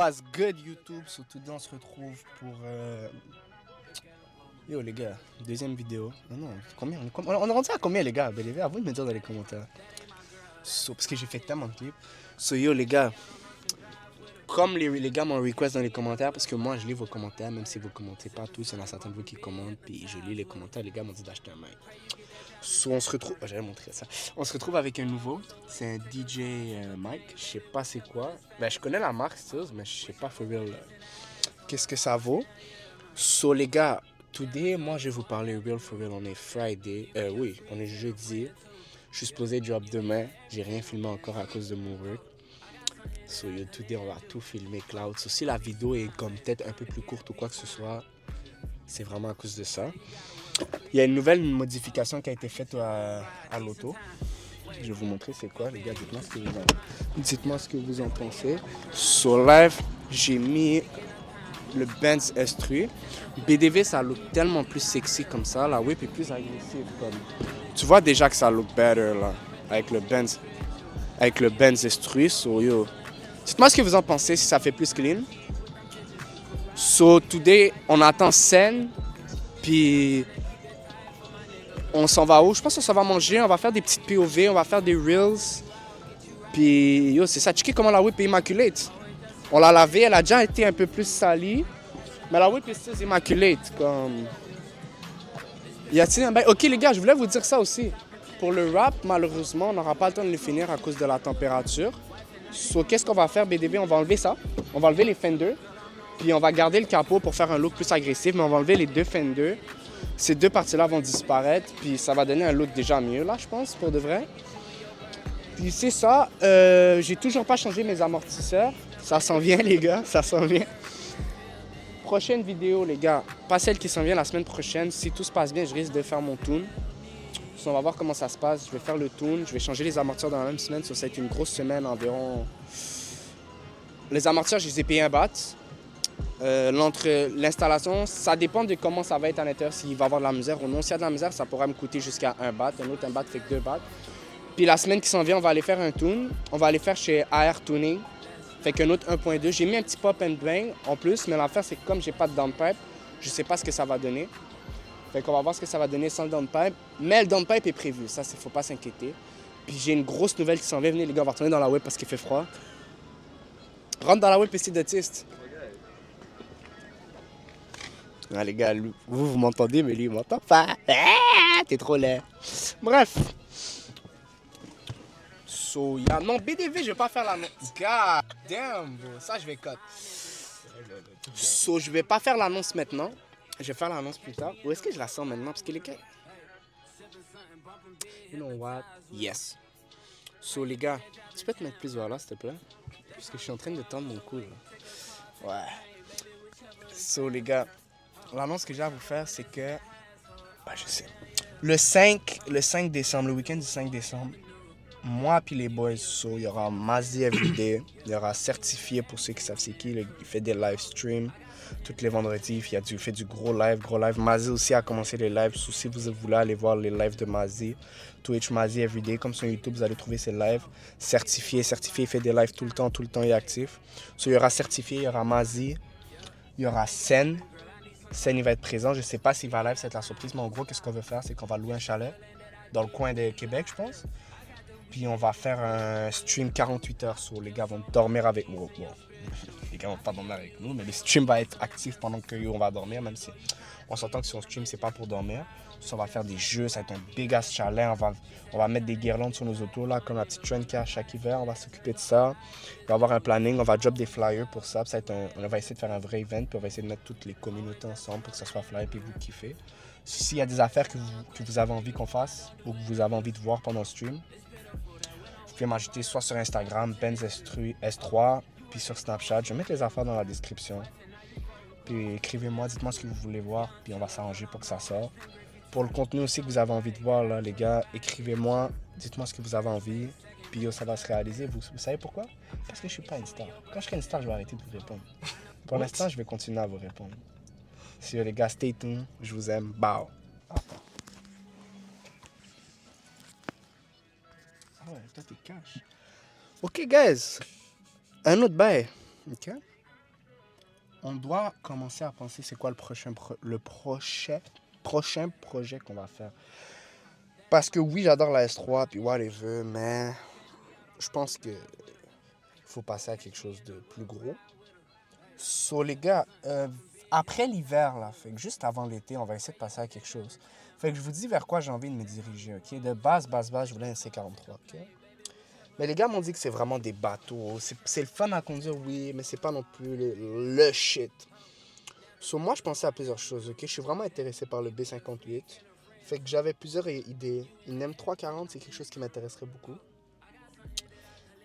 What's good YouTube? So today on se retrouve pour... Yo les gars, deuxième vidéo. Non, combien on est rendu à combien les gars? Ben, les gars, à vous de me dire dans les commentaires. So, parce que j'ai fait tellement de clips. So yo les gars, comme les gars m'ont request dans les commentaires, parce que moi je lis vos commentaires, même si vous commentez pas tous, il y en a certains de vous qui commentent, puis je lis les commentaires, les gars m'ont dit d'acheter un mic. So, on se retrouve, j'allais montrer ça. On se retrouve avec un nouveau, c'est un DJ mic, je sais pas c'est quoi. Ben je connais la marque, mais je sais pas for real qu'est-ce que ça vaut. So les gars, today, moi je vais vous parler real for real, on est Friday, oui, on est jeudi. Je suis supposé drop demain, j'ai rien filmé encore à cause de mon work. So yo, today on va tout filmer cloud. So si la vidéo est comme peut-être un peu plus courte ou quoi que ce soit, c'est vraiment à cause de ça. Il y a une nouvelle modification qui a été faite à l'auto. Je vais vous montrer c'est quoi les gars, dites-moi ce que vous en pensez. Sur live, j'ai mis le Benz S3. BDV ça look tellement plus sexy comme ça, la whip est plus agressive comme. Tu vois déjà que ça look better là avec le Benz S3. So yo, dites-moi ce que vous en pensez si ça fait plus clean. So today on attend scène puis on s'en va où? Je pense qu'on s'en va manger, on va faire des petites POV, on va faire des reels. Puis yo, c'est ça, checker comment la whip est immaculate. On l'a lavée, elle a déjà été un peu plus salie. Mais la whip est still immaculate. Comme... Y a-t-il un bail? Ok les gars, je voulais vous dire ça aussi. Pour le rap, malheureusement, on n'aura pas le temps de le finir à cause de la température. So, qu'est-ce qu'on va faire, BDB? On va enlever ça. On va enlever les fenders. Puis on va garder le capot pour faire un look plus agressif. Mais on va enlever les deux fenders. Ces deux parties-là vont disparaître. Puis ça va donner un look déjà mieux, là, je pense, pour de vrai. Puis c'est ça. J'ai toujours pas changé mes amortisseurs. Ça s'en vient, les gars. Ça s'en vient. Prochaine vidéo, les gars. Pas celle qui s'en vient la semaine prochaine. Si tout se passe bien, je risque de faire mon tune. So, on va voir comment ça se passe. Je vais faire le tune. Je vais changer les amortisseurs dans la même semaine. So, ça va être une grosse semaine environ. Les amortisseurs, je les ai payés un bat. L'installation, ça dépend de comment ça va être à l'intérieur, s'il va y avoir de la misère ou non. S'il y a de la misère, ça pourrait me coûter jusqu'à un bat. Un bat fait que 2 bats. Puis la semaine qui s'en vient, on va aller faire un tune. On va aller faire chez AR Tuning. Fait qu'un autre 1.2. J'ai mis un petit pop and bang en plus, mais l'affaire, c'est que comme j'ai pas de downpipe, je sais pas ce que ça va donner. Fait qu'on va voir ce que ça va donner sans le downpipe. Mais le downpipe est prévu, ça, faut pas s'inquiéter. Puis j'ai une grosse nouvelle qui s'en vient. Venez les gars, on va retourner dans la web parce qu'il fait froid. Rentre dans la web, ici d'autiste. Ah les gars, vous m'entendez, mais lui, il m'entend pas. Ah, t'es trop laid. Bref. So, non, BDV, je vais pas faire l'annonce. God damn, bro. Ça, je vais cut. So, je vais pas faire l'annonce maintenant. Je vais faire l'annonce plus tard. Ou est-ce que je la sors maintenant? Parce que les gars... You know what? Yes. So, les gars, tu peux te mettre plus vers là, s'il te plaît? Parce que je suis en train de tendre mon cou, là. Ouais. So, les gars, l'annonce que j'ai à vous faire, c'est que... Bah, je sais. Le 5 décembre, le week-end du 5 décembre, moi puis les boys, il y aura Mazzy Everyday, il y aura Certifié pour ceux qui savent c'est qui, il fait des live streams tous les vendredis, il fait du gros live. Mazzy aussi a commencé les lives, si vous voulez aller voir les lives de Mazzy, Twitch Mazzy Everyday, comme sur YouTube vous allez trouver ses lives. Certifié, il fait des lives tout le temps, il est actif. Il y aura Certifié, il y aura Mazzy, il y aura Sen il va être présent, je sais pas s'il va live, c'est la surprise, mais en gros qu'est-ce qu'on veut faire, c'est qu'on va louer un chalet dans le coin de Québec je pense. Puis on va faire un stream 48 heures sur les gars vont dormir avec nous. Bon, les gars vont pas dormir avec nous, mais le stream va être actif pendant que on va dormir, même si on s'entend que si on stream, c'est pas pour dormir. Ça, on va faire des jeux, ça va être un big ass chalet. On va mettre des guirlandes sur nos autos, là, comme la petite trend qu'il y a chaque hiver. On va s'occuper de ça. Il va y avoir un planning, on va drop des flyers pour ça. On va essayer de faire un vrai event, puis on va essayer de mettre toutes les communautés ensemble pour que ça soit flyer, puis vous kiffez. S'il y a des affaires que vous avez envie qu'on fasse ou que vous avez envie de voir pendant le stream, vous pouvez m'ajouter soit sur Instagram, Benz S3, puis sur Snapchat. Je vais mettre les affaires dans la description. Puis écrivez-moi, dites-moi ce que vous voulez voir, puis on va s'arranger pour que ça sorte. Pour le contenu aussi que vous avez envie de voir, là, les gars, écrivez-moi, dites-moi ce que vous avez envie, puis ça va se réaliser. Vous savez pourquoi? Parce que je suis pas une star. Quand je serai une star, je vais arrêter de vous répondre. Pour l'instant, je vais continuer à vous répondre. Si les gars, stay tuned, je vous aime, bao. Ah ouais, toi t'es cash. Ok, guys. Un autre bail. Ok. on doit commencer à penser c'est quoi le prochain projet qu'on va faire. Parce que oui, j'adore la S3, puis whatever, mais je pense que faut passer à quelque chose de plus gros. So, les gars, après l'hiver, là, fait que juste avant l'été, on va essayer de passer à quelque chose. Fait que je vous dis vers quoi j'ai envie de me diriger, ok? De base, je voulais un C43, ok? Mais les gars m'ont dit que c'est vraiment des bateaux. C'est le fun à conduire, oui, mais c'est pas non plus le shit. So, moi, je pensais à plusieurs choses, ok? Je suis vraiment intéressé par le B58. Fait que j'avais plusieurs idées. Une M340, c'est quelque chose qui m'intéresserait beaucoup.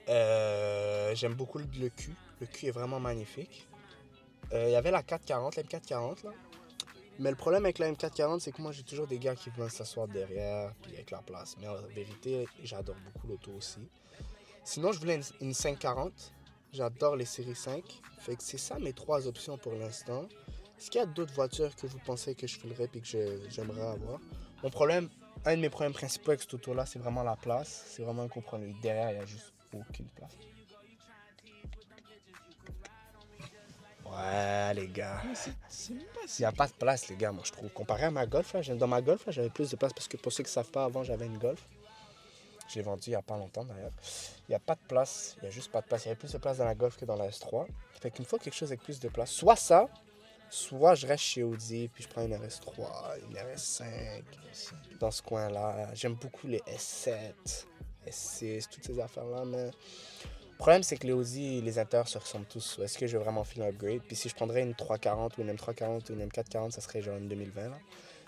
J'aime beaucoup le cul. Le cul est vraiment magnifique. Il y avait la 440, la M440, là. Mais le problème avec la M440, c'est que moi, j'ai toujours des gars qui veulent s'asseoir derrière, puis avec la place. Mais en vérité, j'adore beaucoup l'auto aussi. Sinon, je voulais une 540. J'adore les séries 5. Fait que c'est ça mes 3 options pour l'instant. Est-ce qu'il y a d'autres voitures que vous pensez que je filerais et que j'aimerais avoir? Un de mes problèmes principaux avec cette auto-là, c'est vraiment la place. C'est vraiment un compromis. Derrière, il n'y a juste aucune place. Ouais, les gars. Il n'y a pas de place, les gars, moi, je trouve. Comparé à ma Golf, là, dans ma Golf, là, j'avais plus de place parce que pour ceux qui ne savent pas, avant, j'avais une Golf. Je l'ai vendue il n'y a pas longtemps, d'ailleurs. Il n'y a pas de place. Il n'y a juste pas de place. Il y avait plus de place dans la Golf que dans la S3. Fait qu'une fois quelque chose avec plus de place, soit ça, soit je reste chez Audi, puis je prends une RS3, une RS5, dans ce coin-là. J'aime beaucoup les S7, S6, toutes ces affaires-là, mais le problème, c'est que les Audi, les intérieurs se ressemblent tous. Est-ce que je veux vraiment faire un upgrade? Puis si je prendrais une 340 ou une M340 ou une M440, ça serait genre une 2020, là.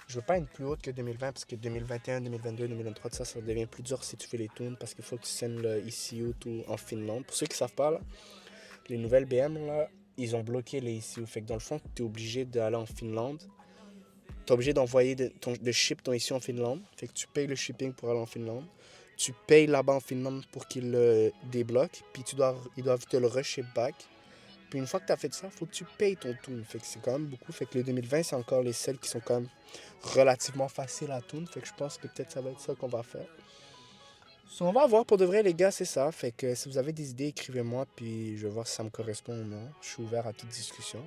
Je veux pas une plus haute que 2020, parce que 2021, 2022, 2023, ça devient plus dur si tu fais les tunes, parce qu'il faut que tu scènes le ECU tout en Finlande. Pour ceux qui savent pas, là, les nouvelles BM, là, ils ont bloqué les ECU. Fait que dans le fond, tu es obligé d'aller en Finlande. Tu es obligé d'envoyer de ship ton ECU en Finlande. Fait que tu payes le shipping pour aller en Finlande. Tu payes là-bas en Finlande pour qu'ils le débloquent. Puis ils doivent te le ruship back. Puis une fois que tu as fait ça, il faut que tu payes ton tune. Fait que c'est quand même beaucoup. Fait que le 2020, c'est encore les seuls qui sont quand même relativement faciles à tune. Fait que je pense que peut-être ça va être ça qu'on va faire. So, on va voir pour de vrai, les gars, c'est ça. Fait que si vous avez des idées, écrivez-moi, puis je vais voir si ça me correspond ou non. Je suis ouvert à toute discussion.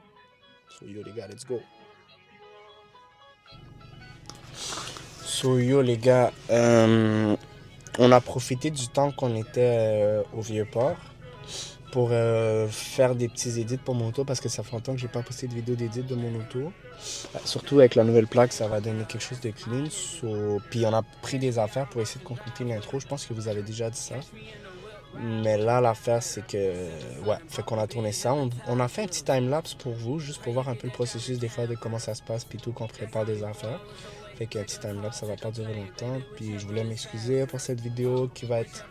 So, yo, les gars, let's go. So, yo, les gars, on a profité du temps qu'on était au Vieux-Port pour faire des petits edits pour mon auto, parce que ça fait longtemps que j'ai pas posté de vidéo d'édit de mon auto. Surtout avec la nouvelle plaque, ça va donner quelque chose de clean. So, puis on a pris des affaires pour essayer de conclure l'intro. Je pense que vous avez déjà dit ça. Mais là, l'affaire, c'est que... Ouais, fait qu'on a tourné ça. On a fait un petit time-lapse pour vous, juste pour voir un peu le processus des fois de comment ça se passe, puis tout, qu'on prépare des affaires. Fait qu'un petit time-lapse, ça va pas durer longtemps. Puis je voulais m'excuser pour cette vidéo qui va être,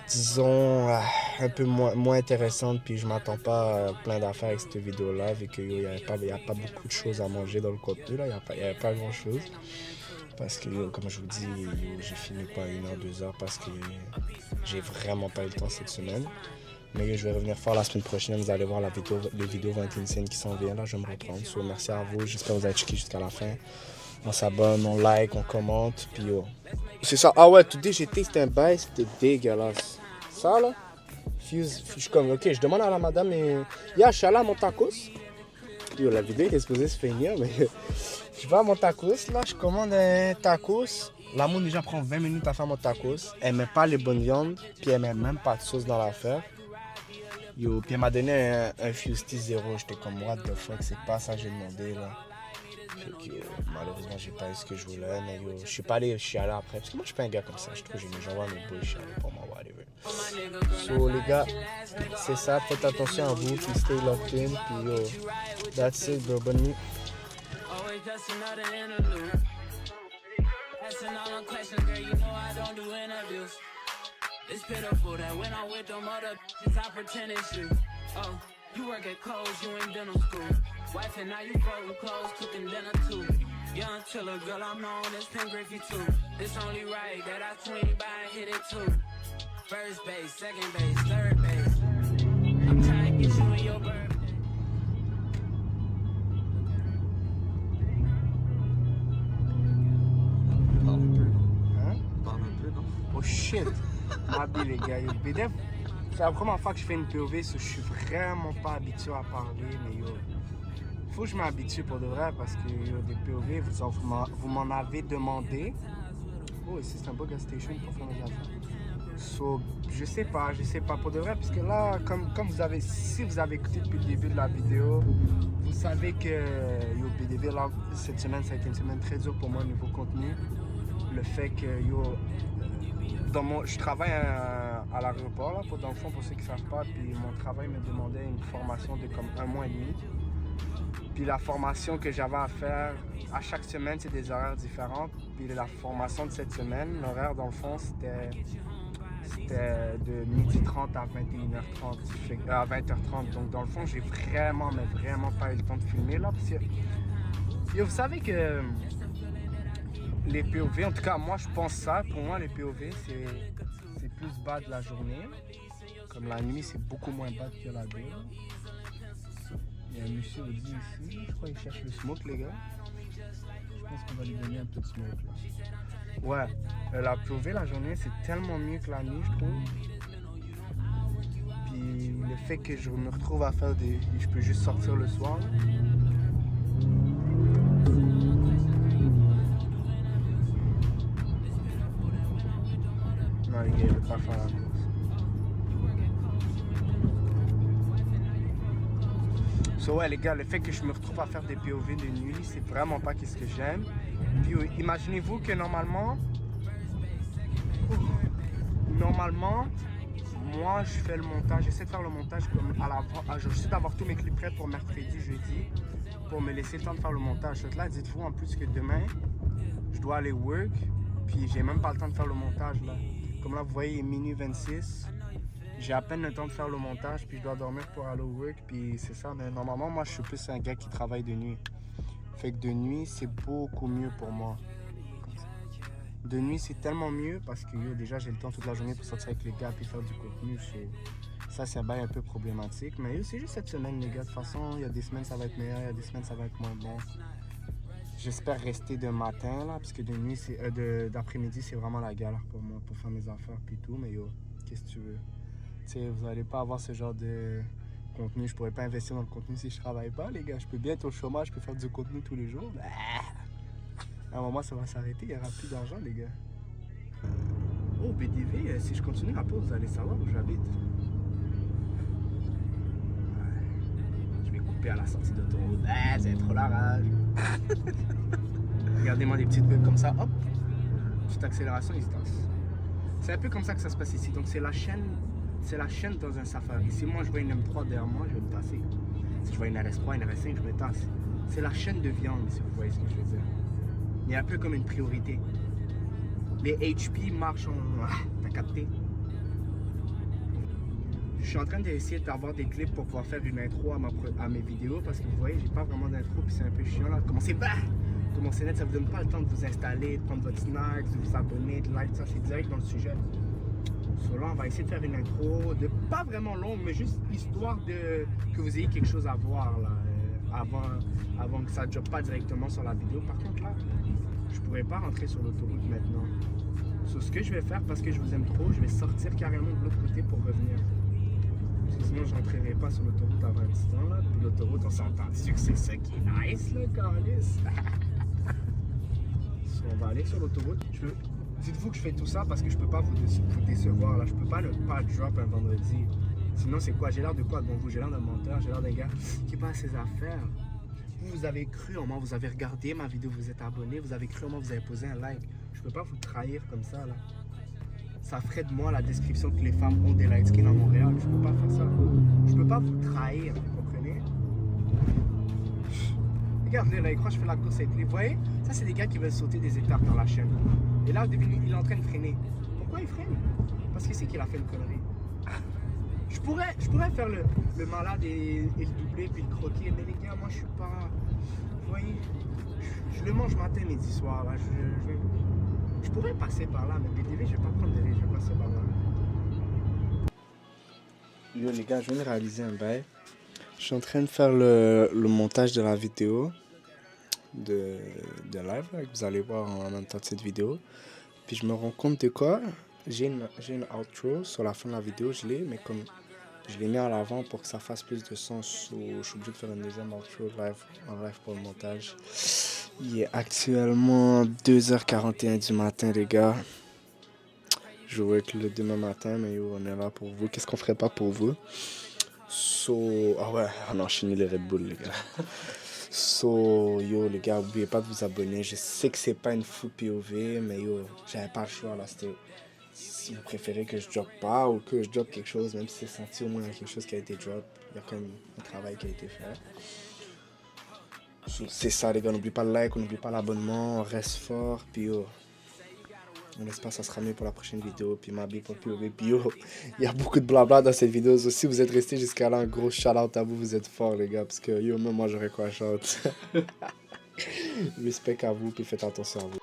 disons, un peu moins intéressante. Puis je m'attends pas à plein d'affaires avec cette vidéo-là, vu qu'il n'y a pas beaucoup de choses à manger dans le contenu. Là, il n'y avait pas grand-chose. Parce que, comme je vous dis, j'ai fini pas 1 heure, 2 heures, parce que j'ai vraiment pas eu le temps cette semaine. Mais je vais revenir fort la semaine prochaine. Vous allez voir les vidéos 21 scènes qui s'en viennent. Là, je vais me reprendre. So, merci à vous. J'espère que vous avez checké jusqu'à la fin. On s'abonne, on like, on commente. Puis c'est ça. Ah ouais, tout DGT, c'était un bail. C'était dégueulasse. Ça, là. Je suis comme, ok, je demande à la madame, mais je suis allé à mon tacos. Yo, la vidéo était supposée se finir, mais je vais à mon tacos, là, je commande un tacos. La moune déjà prend 20 minutes à faire mon tacos. Elle met pas les bonnes viandes, puis elle met même pas de sauce dans l'affaire. Yo, puis elle m'a donné un Fusty 0. J'étais comme, what the fuck, c'est pas ça que j'ai demandé, là. Fait que malheureusement, j'ai pas eu ce que je voulais, mais yo, je suis pas allé chialer après. Parce que moi, je suis pas un gars comme ça. Je trouve que j'envoie mes boules chialer pour moi, whatever. So, les gars, c'est ça. Faites attention à vous, puis stay locked in, puis yo, that's it, bro. Bonne nuit. It's pitiful that when I'm with them other bitches, I pretend it's you. Oh, you work at Kohl's, you in dental school. Wife and now you folding clothes, cooking dinner too. Young Tiller, girl, I'm known as Pen Griffey too. It's only right that I swing by and hit it too. First base, second base, third base. I'm trying to get you in your birthday. Oh shit! Habillé les gars, c'est la première fois que je fais une POV, so je suis vraiment pas habitué à parler, mais yo, faut que je m'habitue pour de vrai parce que des POV, vous m'en avez demandé. Oh, ici c'est un beau gas station pour faire mes affaires. So, je sais pas pour de vrai, parce que là, comme vous avez, si vous avez écouté depuis le début de la vidéo, vous savez que yo, BDV, là, cette semaine, ça a été une semaine très dure pour moi au niveau contenu. Le fait que je travaille à l'aéroport, là, dans le fond, pour ceux qui ne savent pas, puis mon travail me demandait une formation de comme 1 mois et demi. Puis la formation que j'avais à faire, à chaque semaine, c'est des horaires différents. Puis la formation de cette semaine, l'horaire, dans le fond, c'était de 12h30 à 21h30, à 20h30. Donc, dans le fond, j'ai vraiment, mais vraiment pas eu le temps de filmer, là. Parce que, vous savez que les POV, en tout cas, moi, je pense ça. Pour moi, les POV, c'est plus bas de la journée. Comme la nuit, c'est beaucoup moins bas que la journée. Il y a un monsieur Audi ici. Je crois qu'il cherche le smoke, les gars. Je pense qu'on va lui donner un peu de smoke, là. Ouais, la POV, la journée, c'est tellement mieux que la nuit, je trouve. Puis le fait que je me retrouve à faire je peux juste sortir le soir. Non, les gars, il veut pas faire la course. So, ouais, les gars, le fait que je me retrouve à faire des POV de nuit, c'est vraiment pas ce que j'aime. Puis imaginez-vous que normalement, moi, je fais le montage, j'essaie de faire le montage comme à l'avant. J'essaie d'avoir tous mes clips prêts pour mercredi, jeudi, pour me laisser le temps de faire le montage. Donc là, dites-vous en plus que demain, je dois aller work, puis j'ai même pas le temps de faire le montage là. Comme là, vous voyez, il est minuit 26. J'ai à peine le temps de faire le montage, puis je dois dormir pour aller au work, puis c'est ça. Mais normalement, moi, je suis plus un gars qui travaille de nuit. Fait que de nuit, c'est beaucoup mieux pour moi. De nuit, c'est tellement mieux parce que déjà, j'ai le temps toute la journée pour sortir avec les gars et faire du contenu. Ça, c'est un peu problématique. Mais c'est juste cette semaine, les gars. De toute façon, il y a des semaines, ça va être meilleur, il y a des semaines, ça va être moins bon. J'espère rester de matin, là, parce que de nuit, d'après-midi, c'est vraiment la galère pour moi, pour faire mes affaires et tout. Mais qu'est-ce que tu veux? T'sais, vous n'allez pas avoir ce genre de contenu. Je pourrais pas investir dans le contenu si je travaille pas, les gars. Je peux bien être au chômage, je peux faire du contenu tous les jours. À un moment, ça va s'arrêter. Il n'y aura plus d'argent, les gars. Oh, BDV, si je continue la pause, vous allez savoir où j'habite. Ouais. Je vais couper à la sortie d'autoroute. C'est trop la rage. Regardez-moi des petites bulles comme ça. Hop. Petite accélération, il se tasse. C'est un peu comme ça que ça se passe ici. Donc, c'est la chaîne dans un safari. Si moi je vois une M3 derrière moi, je vais me tasser. Si je vois une RS3, une RS5, je me tasse. C'est la chaîne de viande, si vous voyez ce que je veux dire. Il est un peu comme une priorité. Les HP marchent en... Ah, t'as capté? Je suis en train d'essayer d'avoir des clips pour pouvoir faire une intro à mes vidéos parce que vous voyez, j'ai pas vraiment d'intro puis c'est un peu chiant là. Commencez net, ça vous donne pas le temps de vous installer, de prendre votre snack, de vous abonner, de like, ça c'est direct dans le sujet. So là, on va essayer de faire une intro, pas vraiment longue, mais juste histoire que vous ayez quelque chose à voir là, avant que ça ne jobe pas directement sur la vidéo. Par contre là, je pourrais pas rentrer sur l'autoroute maintenant. So, ce que je vais faire, parce que je vous aime trop, je vais sortir carrément de l'autre côté pour revenir. Parce que sinon, je rentrerai pas sur l'autoroute avant un petit temps là. Puis l'autoroute, on s'entend dessus que c'est ça qui est nice là, Carlis. So, on va aller sur l'autoroute. Dites-vous que je fais tout ça parce que je peux pas vous décevoir là. Je peux pas ne pas drop un vendredi. Sinon c'est quoi? J'ai l'air de quoi devant vous? J'ai l'air d'un menteur, j'ai l'air d'un gars qui passe ses affaires. Vous avez cru en moi, vous avez regardé ma vidéo, vous êtes abonné, vous avez cru en moi, vous avez posé un like. Je peux pas vous trahir comme ça là. Ça ferait de moi la description que les femmes ont des light skin à Montréal. Je peux pas faire ça. Je peux pas vous trahir, vous comprenez? Regardez là, il croit que je fais la course avec lui. Vous voyez? Ça c'est des gars qui veulent sauter des étapes dans la chaîne. Et là, il est en train de freiner. Pourquoi il freine? Parce qu'il sait qu'il a fait une connerie. Je pourrais faire le malade et le doubler puis le croquer, mais les gars, moi je suis pas... Vous voyez, je le mange matin, midi, soir. Là. Je pourrais passer par là, mais BDV, je vais pas prendre de risque, je vais passer par là. Yo les gars, je viens de réaliser un bail. Je suis en train de faire le montage de la vidéo de live là, que vous allez voir en même temps de cette vidéo. Puis je me rends compte de quoi? J'ai une outro sur la fin de la vidéo, je l'ai, mais comme Je l'ai mis en avant pour que ça fasse plus de sens. Je suis obligé de faire une deuxième outro en live pour le montage. Il est actuellement 2h41 du matin, les gars. Je vais être le demain matin, mais yo, on est là pour vous. Qu'est-ce qu'on ferait pas pour vous? Ah ouais, on a enchaîné les Red Bull, les gars. Yo, les gars, n'oubliez pas de vous abonner. Je sais que c'est pas une full POV, mais yo, j'avais pas le choix, là. C'était... Si vous préférez que je drop pas ou que je drop quelque chose, même si c'est senti au moins quelque chose qui a été drop, il y a quand même un travail qui a été fait. C'est ça, les gars. N'oubliez pas le like, n'oubliez pas l'abonnement. On reste fort, puis yo... On espère que ça sera mieux pour la prochaine vidéo. Puis ma big pour POV. Puis yo, il y a beaucoup de blabla dans cette vidéo. Si vous êtes restés jusqu'à là, un gros shout out à vous. Vous êtes forts, les gars. Parce que yo, même moi, j'aurais quoi shout. Respect à vous. Puis faites attention à vous.